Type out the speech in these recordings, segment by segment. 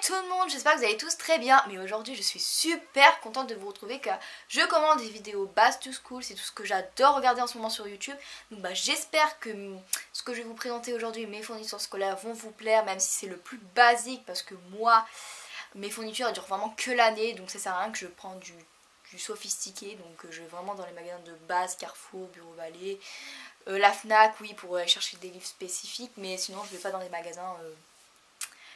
tout le monde, j'espère que vous allez tous très bien. Mais aujourd'hui je suis super contente de vous retrouver car je commande des vidéos Back to School. C'est tout ce que j'adore regarder en ce moment sur YouTube. Donc j'espère que ce que je vais vous présenter aujourd'hui, mes fournitures scolaires, vont vous plaire. Même si c'est le plus basique parce que moi, mes fournitures elles durent vraiment que l'année. Donc ça sert à rien que je prenne du sophistiqué. Donc je vais vraiment dans les magasins de base, Carrefour, Bureau Vallée, la Fnac, oui, pour aller chercher des livres spécifiques. Mais sinon je vais pas dans les magasins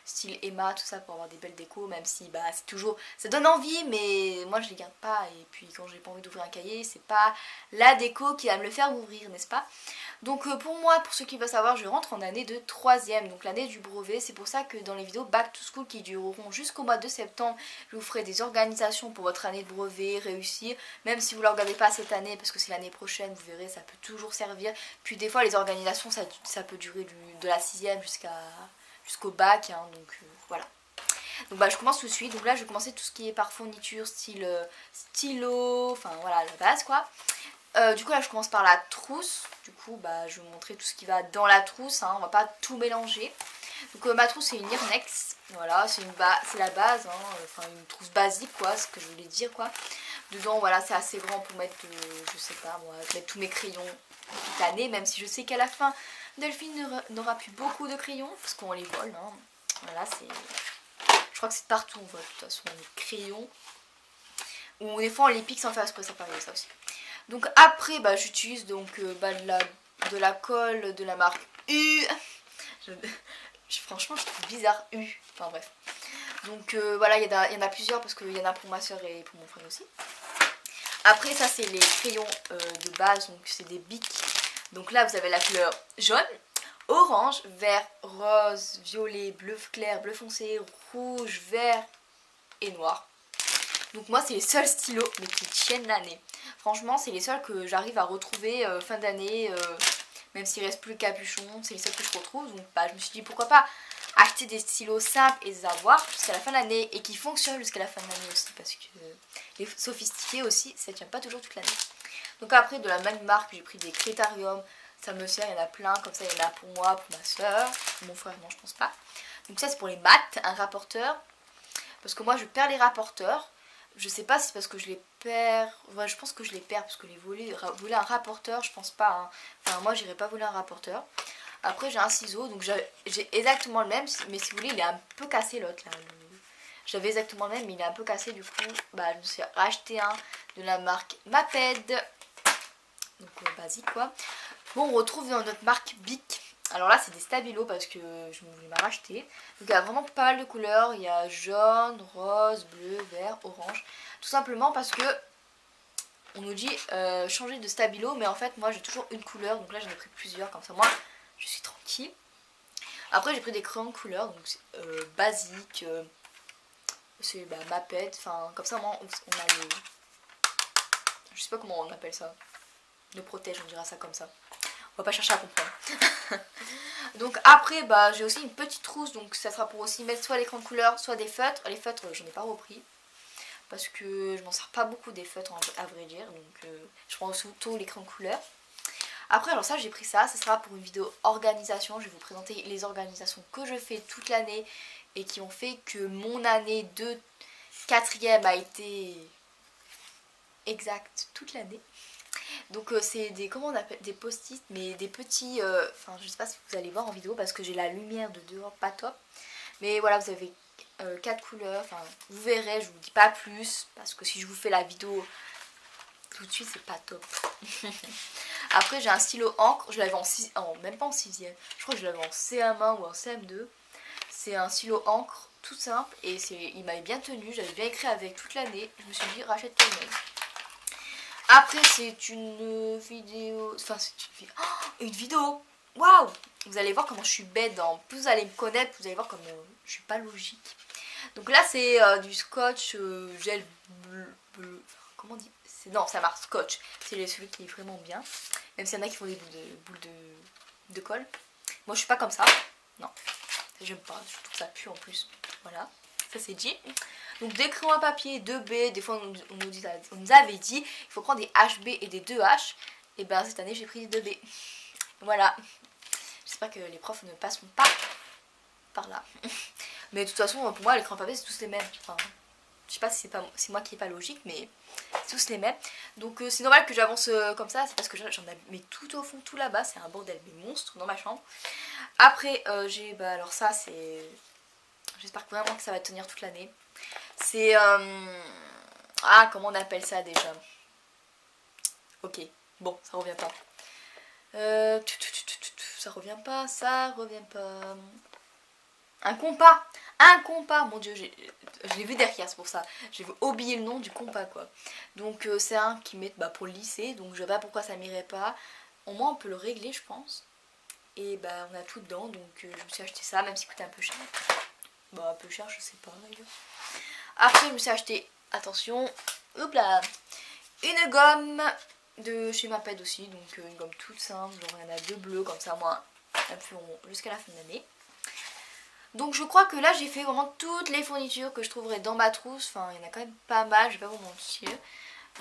style Emma, tout ça, pour avoir des belles décos, même si bah c'est toujours, ça donne envie, mais moi je les garde pas. Et puis quand j'ai pas envie d'ouvrir un cahier, c'est pas la déco qui va me le faire ouvrir, n'est-ce pas? Donc pour moi, pour ceux qui veulent savoir, je rentre en année de 3ème, donc l'année du brevet. C'est pour ça que dans les vidéos Back to School qui dureront jusqu'au mois de septembre, je vous ferai des organisations pour votre année de brevet, réussir. Même si vous ne la regardez pas cette année, parce que c'est l'année prochaine, vous verrez, ça peut toujours servir. Puis des fois les organisations, ça peut durer de la 6ème jusqu'au bac, hein, donc voilà. Donc bah je commence tout de suite. Donc là je vais commencer tout ce qui est par fourniture, style stylo, enfin voilà la base quoi. Du coup là je commence par la trousse. Du coup bah je vais vous montrer tout ce qui va dans la trousse, hein. On va pas tout mélanger. Donc ma trousse c'est une Irnex. Voilà, c'est la base, hein. Enfin une trousse basique quoi, ce que je voulais dire quoi. Dedans voilà c'est assez grand pour mettre, je sais pas moi, mettre tous mes crayons toute l'année, même si je sais qu'à la fin Delphine n'aura plus beaucoup de crayons parce qu'on les vole, hein. Voilà, je crois que c'est partout on vole de toute façon les crayons. Ou des fois on les pique sans faire exprès, ça peut arriver ça aussi. Donc après bah j'utilise donc de la colle de la marque U. Franchement je trouve bizarre U. Enfin bref. Donc voilà, il y en a plusieurs parce qu'il y en a pour ma soeur et pour mon frère aussi. Après ça c'est les crayons de base, donc c'est des bics. Donc là vous avez la couleur jaune, orange, vert, rose, violet, bleu clair, bleu foncé, rouge, vert et noir. Donc moi c'est les seuls stylos mais qui tiennent l'année. Franchement c'est les seuls que j'arrive à retrouver fin d'année, même s'il reste plus le capuchon, c'est les seuls que je retrouve. Donc bah, je me suis dit pourquoi pas acheter des stylos simples et les avoir jusqu'à la fin de l'année et qui fonctionnent jusqu'à la fin de l'année aussi, parce que les sophistiqués aussi ça tient pas toujours toute l'année. Donc après de la même marque j'ai pris des Crétarium, ça me sert, il y en a plein, comme ça il y en a pour moi, pour ma soeur, pour mon frère non je pense pas. Donc ça c'est pour les maths, un rapporteur, parce que moi je perds les rapporteurs, je sais pas si c'est parce que je les perds, ouais je pense que je les perds parce que voler un rapporteur je pense pas, hein. Enfin moi j'irai pas voler un rapporteur. Après j'ai un ciseau, donc j'ai exactement le même, mais si vous voulez il est un peu cassé l'autre là. J'avais exactement le même mais il est un peu cassé, du coup bah je me suis racheté un de la marque Maped. Donc basique quoi. Bon on retrouve dans notre marque Bic. Alors là c'est des stabilos parce que je voulais m'en racheter. Donc il y a vraiment pas mal de couleurs. Il y a jaune, rose, bleu, vert, orange. Tout simplement parce que on nous dit changer de stabilo. Mais en fait moi j'ai toujours une couleur. Donc là j'en ai pris plusieurs. Comme ça moi je suis tranquille. Après j'ai pris des crayons de couleur. Donc basique. C'est Maped. Enfin comme ça moi on a le... Je sais pas comment on appelle ça. Le protège, on dira ça comme ça. On va pas chercher à comprendre. Donc après bah j'ai aussi une petite trousse, donc ça sera pour aussi mettre soit l'écran de couleur, soit des feutres. Les feutres j'en ai pas repris parce que je m'en sers pas beaucoup des feutres à vrai dire, donc je prends surtout l'écran de couleur. Après alors ça j'ai pris ça sera pour une vidéo organisation. Je vais vous présenter les organisations que je fais toute l'année et qui ont fait que mon année de 4ème a été exacte toute l'année. Donc c'est des, comment on appelle, des post-it, mais des petits, enfin je sais pas si vous allez voir en vidéo parce que j'ai la lumière de dehors pas top. Mais voilà vous avez 4 couleurs, enfin vous verrez, je vous dis pas plus parce que si je vous fais la vidéo tout de suite c'est pas top. Après j'ai un stylo encre, je l'avais même pas en 6ème, je crois que je l'avais en CM1 ou en CM2. C'est un stylo encre tout simple et il m'avait bien tenu, j'avais bien écrit avec toute l'année. Je me suis dit rachète-toi le même. Après c'est une vidéo, enfin c'est une vidéo, waouh. Vous allez voir comment je suis bête, plus vous allez me connaître, vous allez voir comment je suis pas logique. Donc là c'est du scotch gel bleu, comment on dit, non ça marque scotch, c'est celui qui est vraiment bien. Même s'il y en a qui font des boules de colle. Moi je suis pas comme ça, non, j'aime pas, je trouve ça pue en plus, voilà. Ça c'est dit. Donc des crayons à papier, 2B, des fois on nous avait dit il faut prendre des HB et des 2H. Et ben cette année j'ai pris des 2B. Voilà. J'espère que les profs ne passeront pas par là. Mais de toute façon, pour moi, les crayons papier, c'est tous les mêmes. Enfin, je sais pas si c'est moi qui est pas logique, mais c'est tous les mêmes. Donc c'est normal que j'avance comme ça, c'est parce que j'en ai mais tout au fond, tout là-bas, c'est un bordel, mais monstre dans ma chambre. Après, j'ai, bah alors ça, c'est... J'espère vraiment que ça va tenir toute l'année. C'est... Ah, comment on appelle ça déjà? Ok, bon, ça revient pas. Ça revient pas, ça revient pas. Un compas. Un compas, mon dieu, je l'ai vu derrière, c'est pour ça. J'ai oublié le nom du compas, quoi. Donc c'est un qui met pour le lycée, donc je sais pas pourquoi ça m'irait pas. Au moins on peut le régler, je pense. Et bah on a tout dedans, donc je me suis acheté ça, même si coûtait un peu cher. Bah un peu cher, je sais pas d'ailleurs. Après je me suis acheté, attention, hop là, une gomme de chez Maped aussi, donc une gomme toute simple, genre il y en a 2 bleus, comme ça moi, elles me feront jusqu'à la fin de l'année. Donc je crois que là j'ai fait vraiment toutes les fournitures que je trouverais dans ma trousse, enfin il y en a quand même pas mal, je vais pas vous mentir.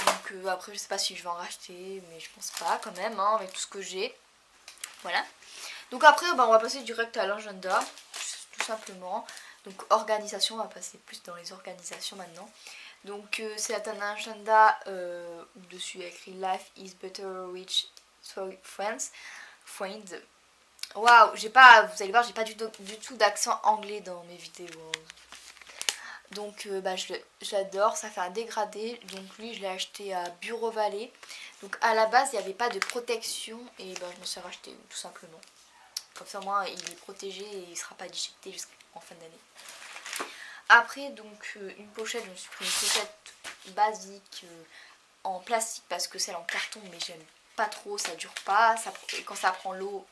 Donc après je sais pas si je vais en racheter, mais je pense pas quand même, hein, avec tout ce que j'ai. Voilà. Donc après on va passer direct à l'agenda, tout simplement. Donc organisation, on va passer plus dans les organisations maintenant. Donc c'est un agenda où dessus il y a écrit Life is better with friends. Waouh, j'ai pas, vous allez voir, j'ai pas du tout d'accent anglais dans mes vidéos. Donc j'adore, ça fait un dégradé. Donc lui je l'ai acheté à Bureau Vallée. Donc à la base il n'y avait pas de protection et je me suis racheté tout simplement. Comme ça moi il est protégé et il ne sera pas déchiqueté jusqu'en fin d'année. Après donc une pochette, je me suis pris une pochette basique en plastique parce que celle en carton mais j'aime pas trop, ça dure pas, quand ça prend l'eau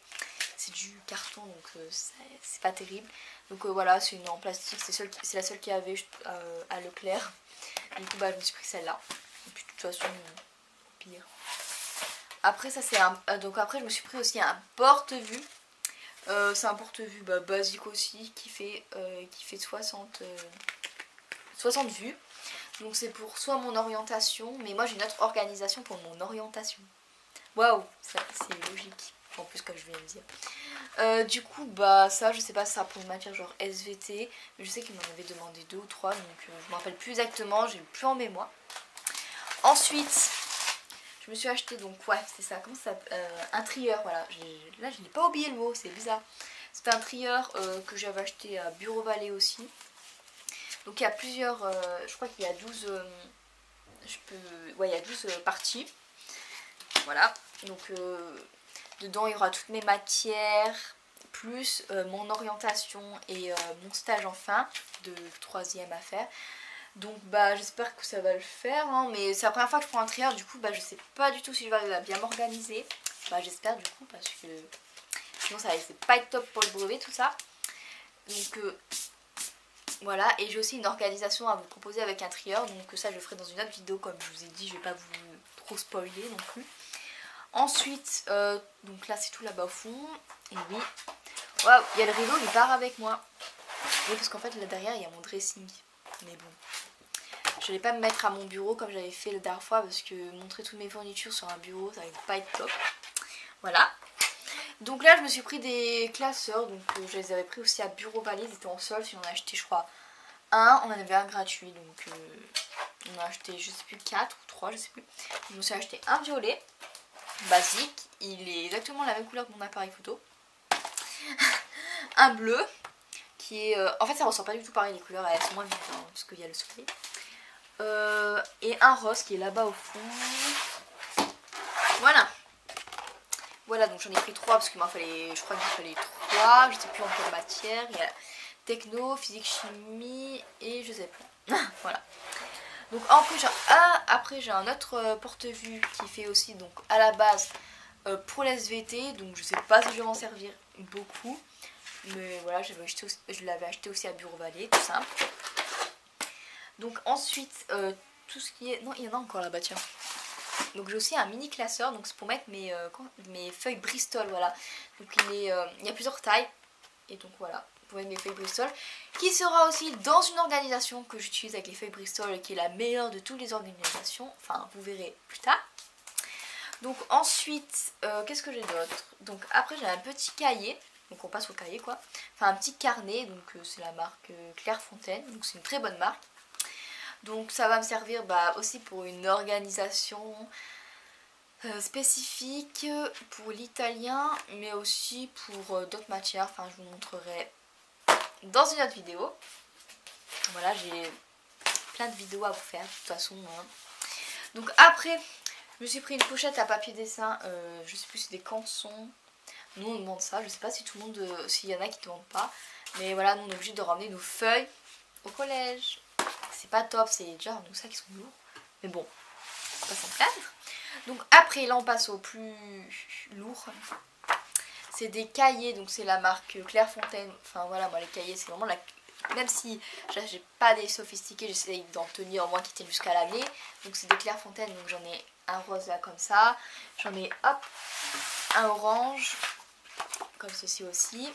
c'est du carton donc c'est pas terrible. Donc voilà, c'est une en plastique, c'est la seule qu'il y avait à Leclerc. Du coup je me suis pris celle-là. Et puis de toute façon, pire. Après ça c'est donc après je me suis pris aussi un porte-vue. C'est un porte-vue basique aussi qui fait 60 vues. Donc c'est pour soit mon orientation, mais moi j'ai une autre organisation pour mon orientation. Waouh, c'est logique. En plus comme je viens de dire. Du coup ça je sais pas, ça pour une matière genre SVT, mais je sais qu'il m'en avait demandé 2 ou 3, donc je me rappelle plus exactement, j'ai plus en mémoire. Ensuite je me suis acheté donc c'est ça, comment ça un trieur, voilà, là je n'ai pas oublié le mot, c'est bizarre. C'est un trieur que j'avais acheté à Bureau Vallée aussi. Donc il y a plusieurs, je crois qu'il y a 12 il y a 12 parties. Voilà, donc dedans il y aura toutes mes matières, plus mon orientation et mon stage en fin de 3e à faire. Donc j'espère que ça va le faire, hein, mais c'est la première fois que je prends un trieur, du coup je sais pas du tout si je vais arriver à bien m'organiser. J'espère du coup parce que sinon ça risque pas être top pour le brevet tout ça. Donc voilà, et j'ai aussi une organisation à vous proposer avec un trieur, donc ça je le ferai dans une autre vidéo comme je vous ai dit, je vais pas vous trop spoiler non plus. Ensuite, donc là c'est tout là-bas au fond, et oui, waouh, il y a le rideau, il part avec moi. Oui, parce qu'en fait là derrière il y a mon dressing, mais bon. Je vais pas me mettre à mon bureau comme j'avais fait la dernière fois parce que montrer toutes mes fournitures sur un bureau ça va pas être top. Voilà. Donc là je me suis pris des classeurs, donc je les avais pris aussi à Bureau Vallée, ils étaient en solde, si on a acheté je crois un, on en avait un gratuit, donc on a acheté je sais plus 4 ou 3, je sais plus. Je me suis acheté un violet, basique, il est exactement la même couleur que mon appareil photo. Un bleu, qui est... en fait ça ressort pas du tout pareil les couleurs, elles sont moins vives hein, parce qu'il y a le soleil. Et un rose qui est là-bas au fond. Voilà. Voilà, donc j'en ai pris 3 parce qu'il m'en fallait, je crois qu'il fallait 3, je sais plus en quelle matière. Il y a techno, physique, chimie et je sais plus. Voilà. Donc après j'ai un autre porte-vue qui fait aussi donc à la base pour la SVT, donc je sais pas si je vais m'en servir beaucoup. Mais voilà, je l'avais acheté aussi à Bureau Vallée, tout simple. Donc ensuite, tout ce qui est... Non, il y en a encore là-bas, tiens. Donc j'ai aussi un mini classeur, donc c'est pour mettre mes feuilles Bristol, voilà. Donc il y a plusieurs tailles. Et donc voilà, pour mettre mes feuilles Bristol. Qui sera aussi dans une organisation que j'utilise avec les feuilles Bristol et qui est la meilleure de toutes les organisations. Enfin, vous verrez plus tard. Donc ensuite, qu'est-ce que j'ai d'autre? Donc après j'ai un petit cahier. Donc on passe au cahier quoi. Enfin un petit carnet, donc c'est la marque Clairefontaine, donc c'est une très bonne marque. Donc ça va me servir aussi pour une organisation spécifique pour l'italien, mais aussi pour d'autres matières. Enfin je vous montrerai dans une autre vidéo. Voilà, j'ai plein de vidéos à vous faire de toute façon. Hein. Donc après, je me suis pris une pochette à papier dessin, je sais plus si c'est des cançons. Nous on demande ça, je sais pas si tout le monde, s'il y en a qui ne demandent pas. Mais voilà, nous on est obligé de ramener nos feuilles au collège. C'est pas top, c'est déjà nos sacs qui sont lourds. Mais bon, on va pas s'en plaindre. Donc après, là on passe au plus lourd. C'est des cahiers, donc c'est la marque Clairefontaine. Enfin voilà, moi les cahiers c'est vraiment la... Même si j'ai pas des sophistiqués, j'essaye d'en tenir au moins qui tiennent jusqu'à l'année. Donc c'est des Clairefontaine, donc j'en ai un rose là comme ça. J'en ai hop, un orange, comme ceci aussi.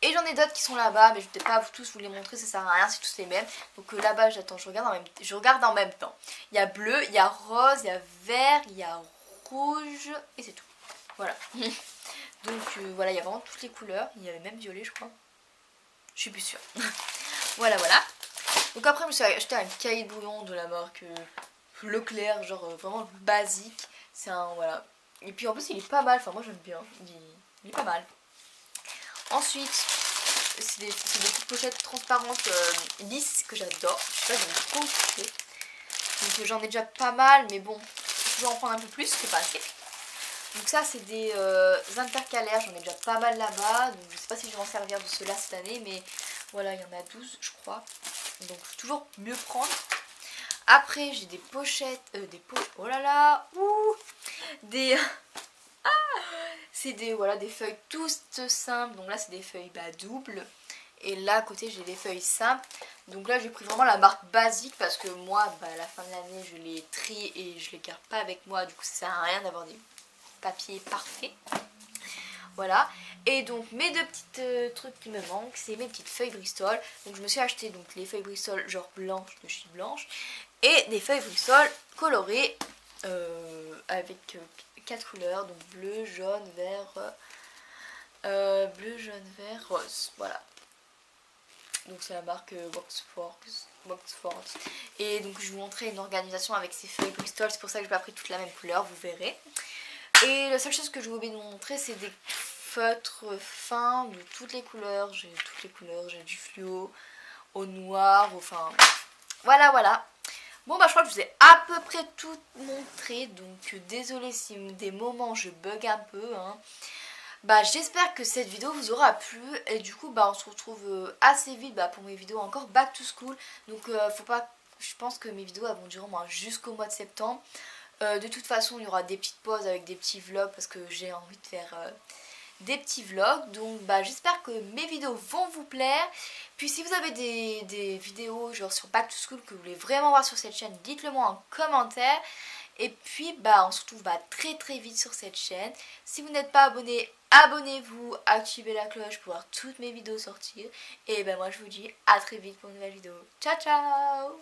Et j'en ai d'autres qui sont là-bas, mais je vais peut-être pas tous vous les montrer, ça sert à rien, c'est tous les mêmes. Donc là-bas, j'attends, je regarde en même temps. Il y a bleu, il y a rose, il y a vert, il y a rouge, et c'est tout. Voilà. Donc voilà, il y a vraiment toutes les couleurs. Il y avait même violet, je crois. Je suis plus sûre. Voilà, voilà. Donc après, je me suis acheté un cahier de brouillon de la marque Leclerc, genre vraiment basique. C'est un, voilà. Et puis en plus, il est pas mal, enfin moi j'aime bien. Il est pas mal. Ensuite, c'est des petites pochettes transparentes lisses que j'adore. Je sais pas, j'aime trop kiffer. Donc j'en ai déjà pas mal, mais bon, je vais en prendre un peu plus, c'est pas assez. Donc ça, c'est des intercalaires, j'en ai déjà pas mal là-bas. Donc je sais pas si je vais m'en servir de ceux-là cette année, mais voilà, il y en a 12, je crois. Donc faut toujours mieux prendre. Après, j'ai des pochettes, oh là là, ouh, des... C'est des, voilà, des feuilles toutes simples. Donc là c'est des feuilles doubles. Et là à côté j'ai des feuilles simples. Donc là j'ai pris vraiment la marque basique. Parce que moi à la fin de l'année je les trie et je les garde pas avec moi. Du coup ça sert à rien d'avoir des papiers parfaits. Voilà. Et donc mes deux petites trucs qui me manquent, c'est mes petites feuilles Bristol. Donc je me suis acheté donc les feuilles Bristol genre blanches de chez Blanche. Et des feuilles Bristol colorées avec 4 couleurs, donc bleu, jaune, vert, rose, voilà. Donc c'est la marque Waxforce. Et donc je vous montrerai une organisation avec ces feuilles Bristol, c'est pour ça que je n'ai pas pris toute la même couleur, vous verrez. Et la seule chose que je vous oublié de vous montrer, c'est des feutres fins de toutes les couleurs. J'ai toutes les couleurs, j'ai du fluo au noir, enfin voilà voilà. Bon je crois que je vous ai à peu près tout montré, donc désolé si des moments je bug un peu. Hein. J'espère que cette vidéo vous aura plu et du coup on se retrouve assez vite pour mes vidéos encore back to school. Donc faut pas, je pense que mes vidéos vont durer au moins jusqu'au mois de septembre. De toute façon il y aura des petites pauses avec des petits vlogs parce que j'ai envie de faire... des petits vlogs, donc j'espère que mes vidéos vont vous plaire. Puis si vous avez des vidéos genre sur Back to School que vous voulez vraiment voir sur cette chaîne, dites-le moi en commentaire. Et puis on se retrouve très très vite sur cette chaîne. Si vous n'êtes pas abonné, abonnez-vous, activez la cloche pour voir toutes mes vidéos sortir. Et moi je vous dis à très vite pour une nouvelle vidéo. Ciao ciao.